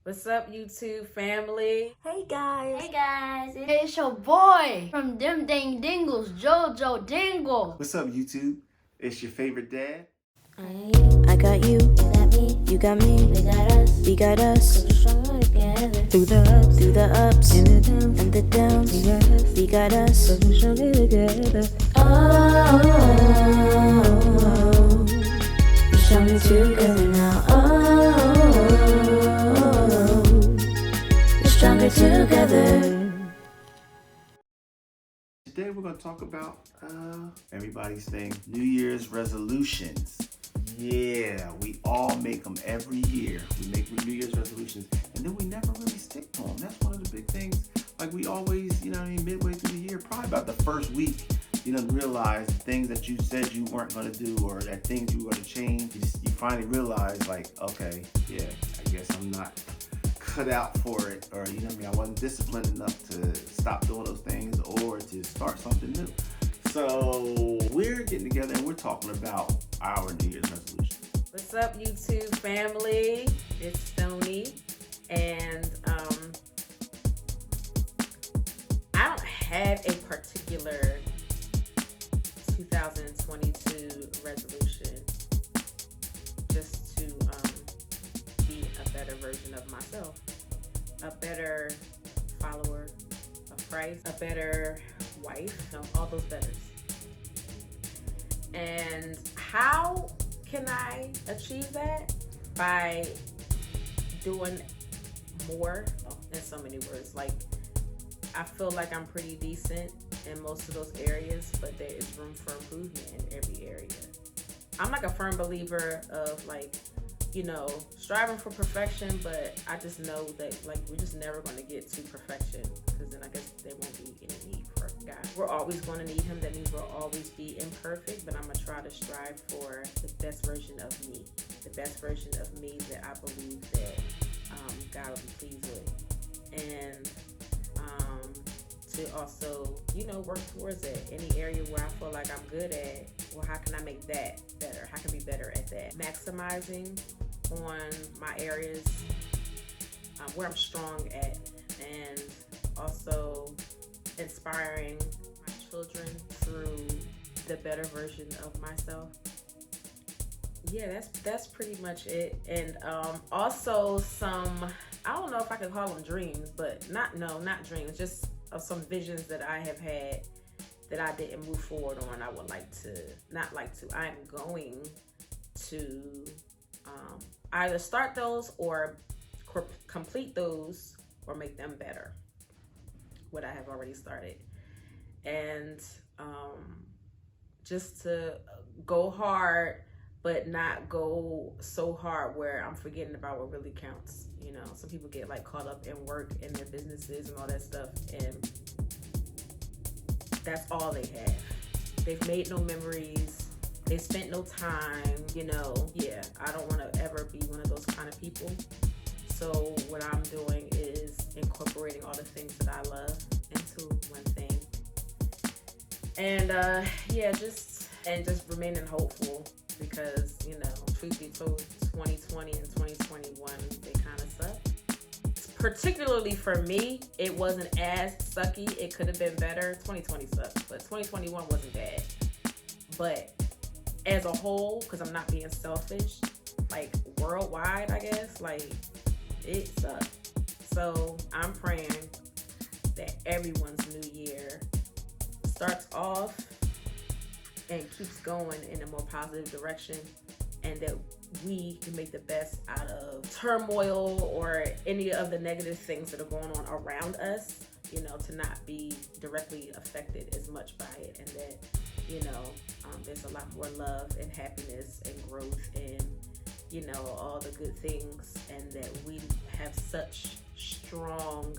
What's up, YouTube family? Hey guys. Hey guys, It's your boy from Them Dang Dingles, Jojo Dingle. What's up, YouTube? It's your favorite dad. I got you got me, you got me, we got us, 'cause we're stronger together. Through the ups, and the downs, we got us, 'cause we're stronger together. Oh, we're stronger together now. Oh, we're stronger together. Today we're going to talk about everybody's thing, New Year's resolutions. Yeah, we all make them every year. We make New Year's resolutions, and then we never really stick to them. That's one of the big things. Like we always, midway through the year, probably about the first week, realize the things that you said you weren't going to do or that things you were going to change. You finally realize, like, okay, yeah, I guess I'm not cut out for it, or I wasn't disciplined enough to stop doing those things or to start something new. So we're getting together and we're talking about our New Year's resolution. What's up, YouTube family? It's Sony, and I don't have a particular 2022 resolution, just to be a better version of myself, a better follower of Christ, a better wife, all those betters. And how can I achieve that? By doing more, in so many words. Like, I feel like I'm pretty decent in most of those areas, but there is room for improvement in every area. I'm like a firm believer of, like, striving for perfection, but I just know that, like, we're just never going to get to perfection, because then I guess there won't be any need for God. We're always going to need him. That means we'll always be imperfect, but I'm going to try to strive for the best version of me, the best version of me that I believe that God will be pleased with. And to also, work towards it. Any area where I feel like I'm good at, well, how can I make that better? How can I be better at that? Maximizing on my areas where I'm strong at, and also inspiring my children through the better version of myself. Yeah, that's pretty much it. And also some, I don't know if I could call them dreams, but not dreams, just of some visions that I have had that I didn't move forward on. I would I'm going to either start those or complete those or make them better, what I have already started. And just to go hard, but not go so hard where I'm forgetting about what really counts. Some people get like caught up in work and their businesses and all that stuff, and that's all they have. They've made no memories. They spent no time, Yeah, I don't want to ever be one of those kind of people. So what I'm doing is incorporating all the things that I love into one thing. And just remaining hopeful, because, truth be told, 2020 and 2021, they kind of suck. Particularly for me, it wasn't as sucky. It could have been better. 2020 sucked, but 2021 wasn't bad. But as a whole, because I'm not being selfish, like worldwide, I guess, like it sucked. So I'm praying that everyone's new year starts off and keeps going in a more positive direction, and that we can make the best out of turmoil or any of the negative things that are going on around us, to not be directly affected as much by it, and that, there's a lot more love and happiness and growth and, all the good things, and that we have such strong,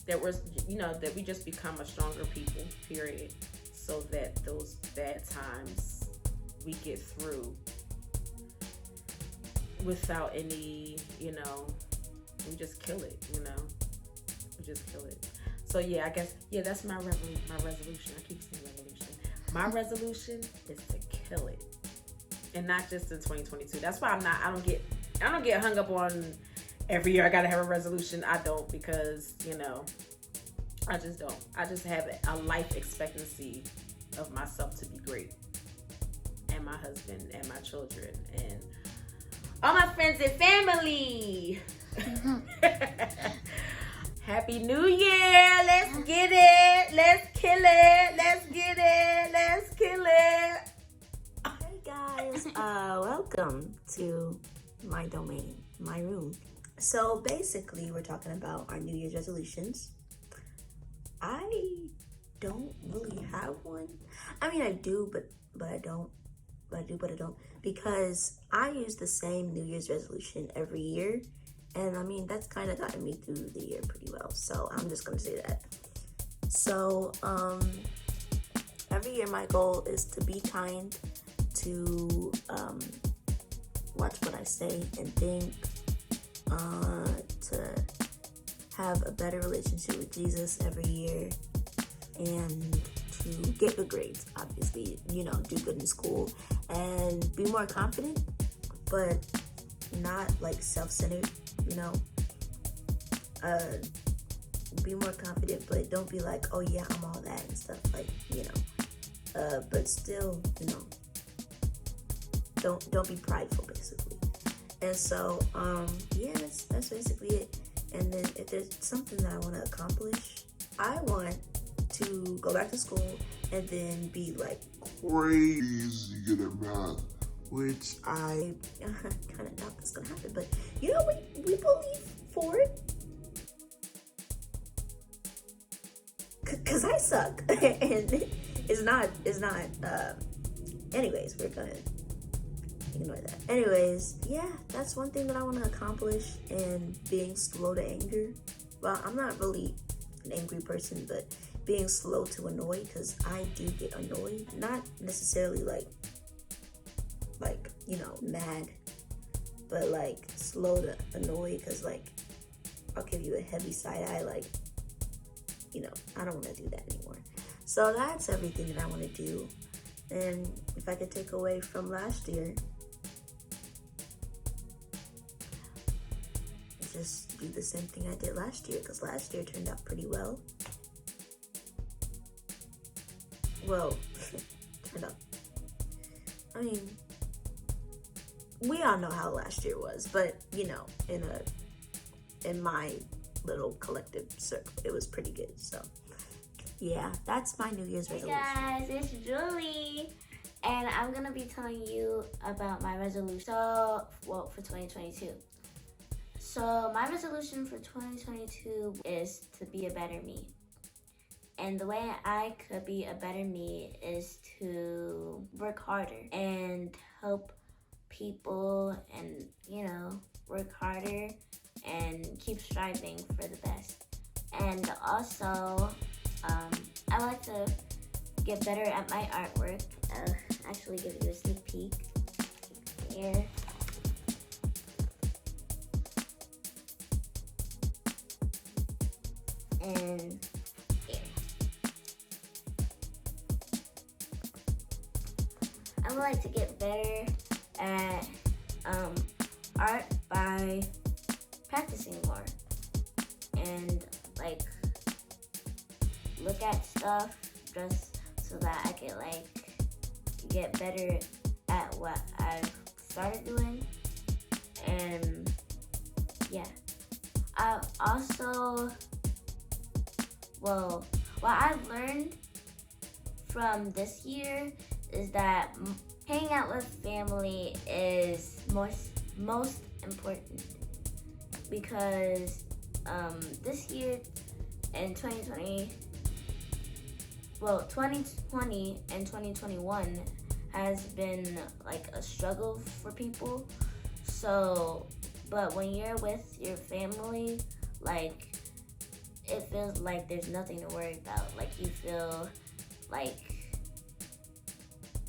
that we just become a stronger people, period, so that those bad times we get through without any, we just kill it, we just kill it. So yeah, I guess, that's my resolution. I keep saying revolution. My resolution is to kill it. And not just in 2022. That's why I don't get I don't get hung up on every year I gotta have a resolution. I don't, because, you know, I just don't. I just have a life expectancy of myself to be great, and my husband and my children and all my friends and family. Happy New Year. Let's get it. Let's kill it. Let's get it. Let's kill it. Hey guys, welcome to my domain, my room. So basically, we're talking about our New Year's resolutions. I don't really have one. I mean, I do, but I don't. But I do, but I don't. Because I use the same New Year's resolution every year. And I mean, that's kind of gotten me through the year pretty well. So I'm just going to say that. So, every year my goal is to be kind, to watch what I say and think, to have a better relationship with Jesus every year, and to get good grades, obviously, you know, do good in school, and be more confident, but not like self-centered, you know. Be more confident, but don't be like, oh yeah, I'm all that and stuff, like, you know. But still, you know, don't be prideful, basically. And so, yeah, that's basically it. And then if there's something that I want to accomplish, I want to go back to school and then be like crazy good at math, which I kind of doubt that's gonna happen. But you know, we believe for it, cause I suck, and it's not. Anyways, we're gonna ignore that. Anyways, yeah, that's one thing that I want to accomplish, and being slow to anger. Well, I'm not really an angry person, but being slow to annoy, because I do get annoyed. Not necessarily like, you know, mad, but like slow to annoy, because like I'll give you a heavy side eye, like, you know, I don't want to do that anymore. So that's everything that I want to do. And if I could take away from last year, just do the same thing I did last year, because last year turned out pretty well. Well, turned out, I mean, we all know how last year was, but you know, in my little collective circle, it was pretty good. So yeah, that's my New Year's resolution. Hey guys, it's Julie, and I'm gonna be telling you about my resolution. So, well, for 2022. So my resolution for 2022 is to be a better me. And the way I could be a better me is to work harder and help people, and, you know, work harder and keep striving for the best. And also, I like to get better at my artwork. I'll actually give you a sneak peek here. And here. I would like to get better at art by practicing more, and like look at stuff just so that I can like get better at what I've started doing. And yeah, I also, well, what I've learned from this year is that hanging out with family is most important, because this year in 2020 and 2021 has been like a struggle for people. So, but when you're with your family, like, it feels like there's nothing to worry about. Like, you feel like,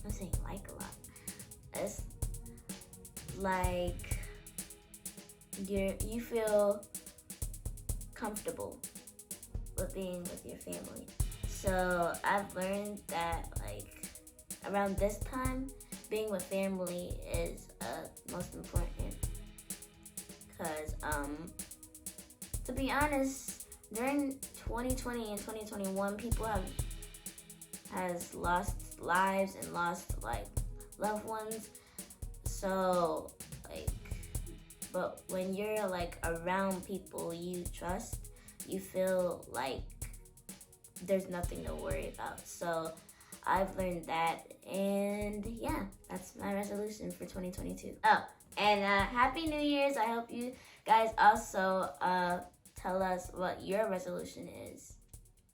I'm saying like a lot. It's like you feel comfortable with being with your family. So I've learned that like around this time, being with family is most important. because to be honest, during 2020 and 2021, people has lost lives and lost like loved ones. So like, but when you're like around people you trust, you feel like there's nothing to worry about. So I've learned that, and yeah, that's my resolution for 2022. Oh, and Happy New Year's. I hope you guys also tell us what your resolution is.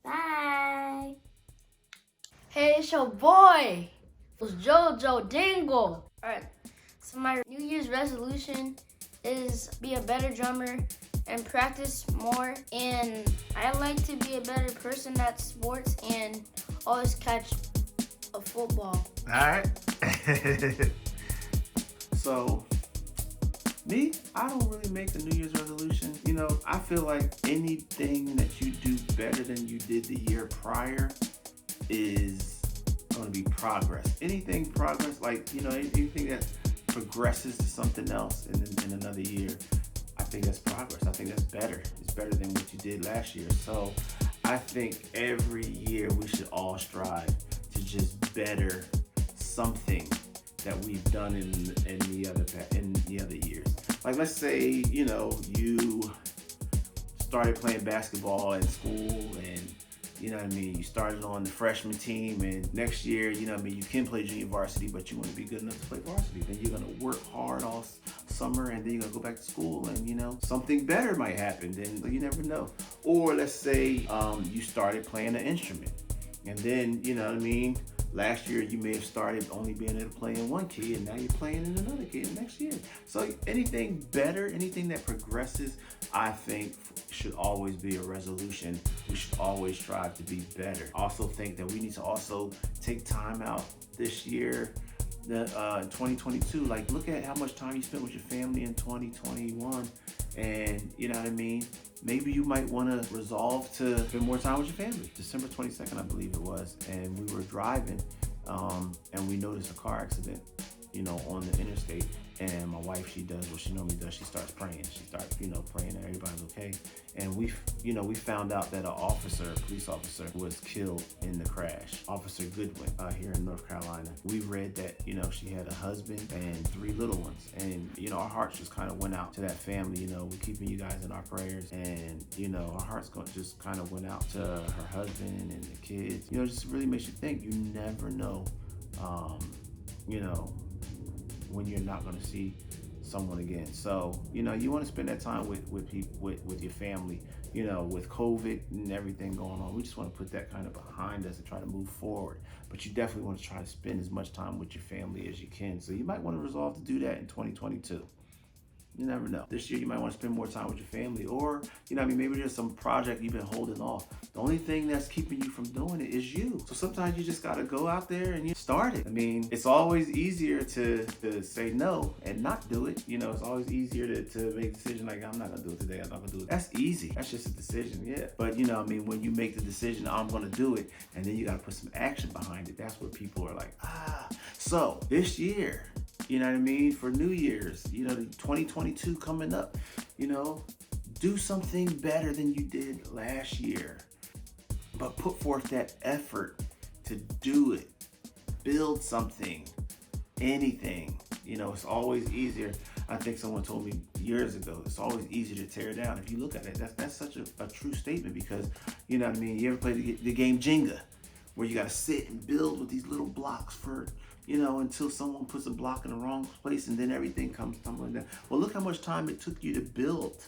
Bye. Hey, it's your boy. It was Jojo Dingle. Alright, so my New Year's resolution is be a better drummer and practice more. And I like to be a better person at sports and always catch a football. Alright. So, me, I don't really make a New Year's resolution. You know, I feel like anything that you do better than you did the year prior is going to be progress. Anything progress, like, you know, anything that progresses to something else in another year, I think that's progress. I think that's better. It's better than what you did last year. So I think every year we should all strive to just better something that we've done in the other years. Like, let's say, you know, you started playing basketball in school, and you know what I mean, you started on the freshman team, and next year, you know what I mean, you can play junior varsity, but you want to be good enough to play varsity. Then you're going to work hard all summer, and then you're going to go back to school, and you know, something better might happen. Then you never know. Or let's say you started playing an instrument, and then, you know what I mean, last year you may have started only being able to play in one key, and now you're playing in another key next year. So anything better, anything that progresses, I think should always be a resolution. We should always strive to be better. I also think that we need to also take time out this year, in 2022. Like, look at how much time you spent with your family in 2021, and you know what I mean? Maybe you might want to resolve to spend more time with your family. December 22nd, I believe it was, and we were driving, and we noticed a car accident, you know, on the interstate. And my wife, she does what she normally does. She starts praying. She starts, you know, praying that everybody's okay. And we found out that a police officer was killed in the crash. Officer Goodwin, here in North Carolina. We read that, you know, she had a husband and 3 little ones. And, you know, our hearts just kind of went out to that family. You know, we're keeping you guys in our prayers. And, you know, our hearts just kind of went out to her husband and the kids. You know, it just really makes you think. You never know, you know, when you're not going to see someone again. So, you know, you want to spend that time with people, with your family. You know, with COVID and everything going on, we just want to put that kind of behind us and try to move forward. But you definitely want to try to spend as much time with your family as you can. So you might want to resolve to do that in 2022. You never know. This year you might want to spend more time with your family, or, you know what I mean, maybe there's some project you've been holding off. The only thing that's keeping you from doing it is you. So sometimes you just got to go out there and you start it. I mean, it's always easier to say no and not do it. You know, it's always easier to make a decision like, I'm not going to do it today, I'm not going to do it. That's easy. That's just a decision, yeah. But, you know what I mean, when you make the decision, I'm going to do it, and then you got to put some action behind it, that's where people are like, ah. So this year, you know what I mean, for New Year's, you know, 2022 coming up, you know, do something better than you did last year, but put forth that effort to do it. Build something, anything. You know, it's always easier. I think someone told me years ago, it's always easier to tear down. If you look at it, that's such a true statement, because, you know what I mean, you ever play the game Jenga, where you got to sit and build with these little blocks for, you know, until someone puts a block in the wrong place, and then everything comes tumbling down. Well, look how much time it took you to build.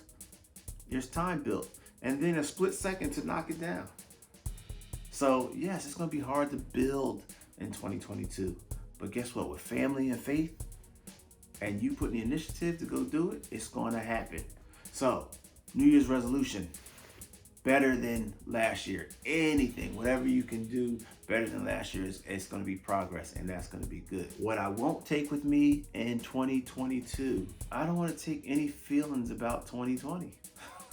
There's time built, and then a split second to knock it down. So yes, it's going to be hard to build in 2022, but guess what? With family and faith, and you putting the initiative to go do it, it's going to happen. So, New Year's resolution, better than last year. Anything, whatever you can do better than last year, it's going to be progress, and that's going to be good. What I won't take with me in 2022, I don't want to take any feelings about 2020.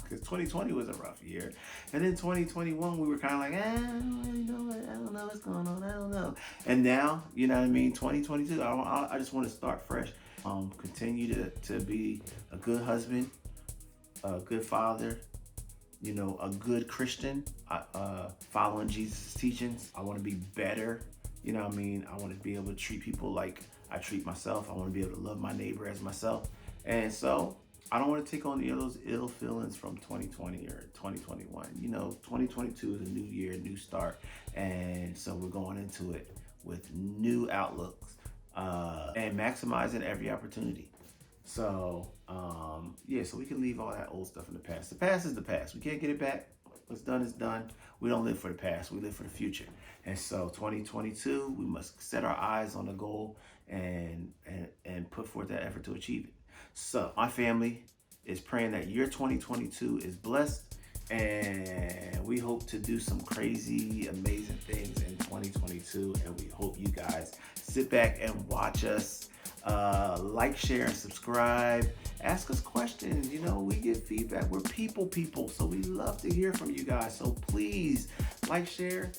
Because 2020 was a rough year. And then 2021, we were kind of like, I don't really know. I don't know what's going on. I don't know. And now, you know what I mean, 2022, I just want to start fresh. Continue to be a good husband, a good father, you know, a good Christian, following Jesus' teachings. I want to be better. You know what I mean? I want to be able to treat people like I treat myself. I want to be able to love my neighbor as myself. And so I don't want to take on any of those ill feelings from 2020 or 2021. You know, 2022 is a new year, new start. And so we're going into it with new outlooks and maximizing every opportunity. So, yeah, so we can leave all that old stuff in the past. The past is the past. We can't get it back. What's done is done. We don't live for the past. We live for the future. And so 2022, we must set our eyes on the goal and put forth that effort to achieve it. So my family is praying that your 2022 is blessed, and we hope to do some crazy, amazing things in 2022. And we hope you guys sit back and watch us. Like, share, and subscribe. Ask us questions. You know, we get feedback. We're people, so we love to hear from you guys. So please like, share,